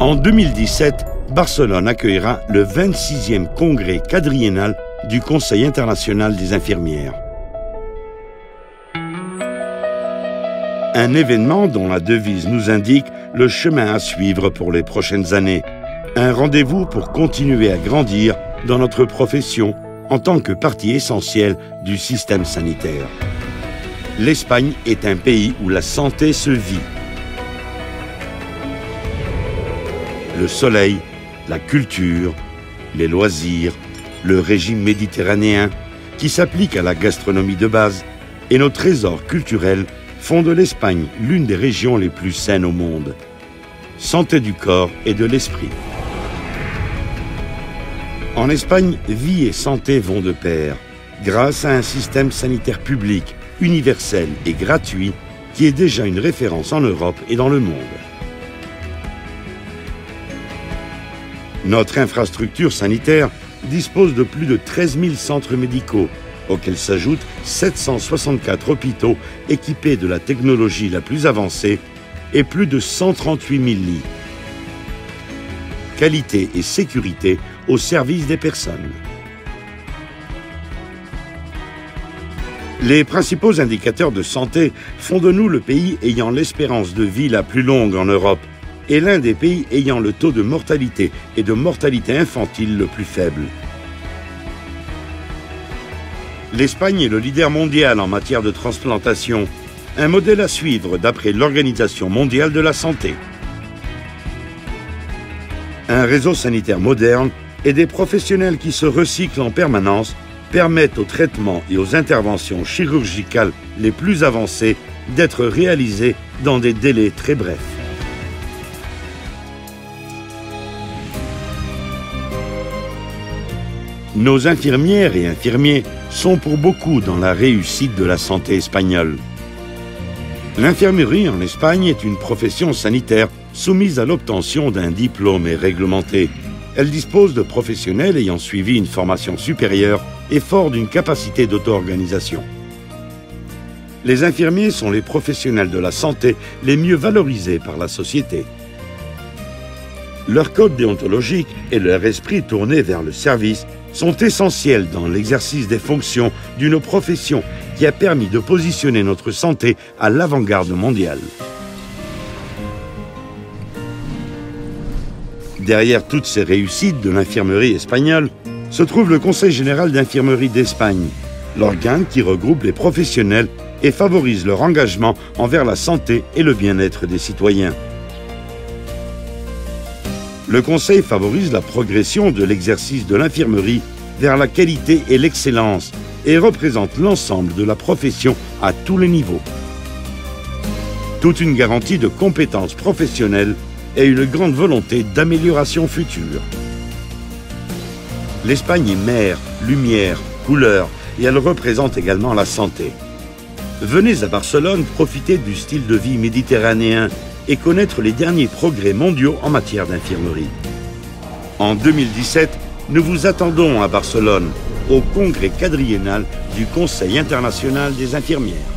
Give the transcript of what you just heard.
En 2017, Barcelone accueillera le 26e congrès quadriennal du Conseil international des infirmières. Un événement dont la devise nous indique le chemin à suivre pour les prochaines années. Un rendez-vous pour continuer à grandir dans notre profession en tant que partie essentielle du système sanitaire. L'Espagne est un pays où la santé se vit. Le soleil, la culture, les loisirs, le régime méditerranéen qui s'applique à la gastronomie de base et nos trésors culturels font de l'Espagne l'une des régions les plus saines au monde. Santé du corps et de l'esprit. En Espagne, vie et santé vont de pair, grâce à un système sanitaire public, universel et gratuit, qui est déjà une référence en Europe et dans le monde. Notre infrastructure sanitaire dispose de plus de 13 000 centres médicaux, auxquels s'ajoutent 764 hôpitaux équipés de la technologie la plus avancée et plus de 138 000 lits. Qualité et sécurité au service des personnes. Les principaux indicateurs de santé font de nous le pays ayant l'espérance de vie la plus longue en Europe et l'un des pays ayant le taux de mortalité et de mortalité infantile le plus faible. L'Espagne est le leader mondial en matière de transplantation, un modèle à suivre d'après l'Organisation mondiale de la santé. Un réseau sanitaire moderne et des professionnels qui se recyclent en permanence permettent aux traitements et aux interventions chirurgicales les plus avancées d'être réalisés dans des délais très brefs. Nos infirmières et infirmiers sont pour beaucoup dans la réussite de la santé espagnole. L'infirmerie en Espagne est une profession sanitaire soumise à l'obtention d'un diplôme et réglementée. Elle dispose de professionnels ayant suivi une formation supérieure et fort d'une capacité d'auto-organisation. Les infirmiers sont les professionnels de la santé les mieux valorisés par la société. Leur code déontologique et leur esprit tourné vers le service sont essentiels dans l'exercice des fonctions d'une profession qui a permis de positionner notre santé à l'avant-garde mondiale. Derrière toutes ces réussites de l'infirmerie espagnole se trouve le Conseil général d'infirmerie d'Espagne, l'organe qui regroupe les professionnels et favorise leur engagement envers la santé et le bien-être des citoyens. Le Conseil favorise la progression de l'exercice de l'infirmerie vers la qualité et l'excellence et représente l'ensemble de la profession à tous les niveaux. Toute une garantie de compétences professionnelles et une grande volonté d'amélioration future. L'Espagne est mer, lumière, couleur et elle représente également la santé. Venez à Barcelone profiter du style de vie méditerranéen et connaître les derniers progrès mondiaux en matière d'infirmerie. En 2017, nous vous attendons à Barcelone, au congrès quadriennal du Conseil international des infirmières.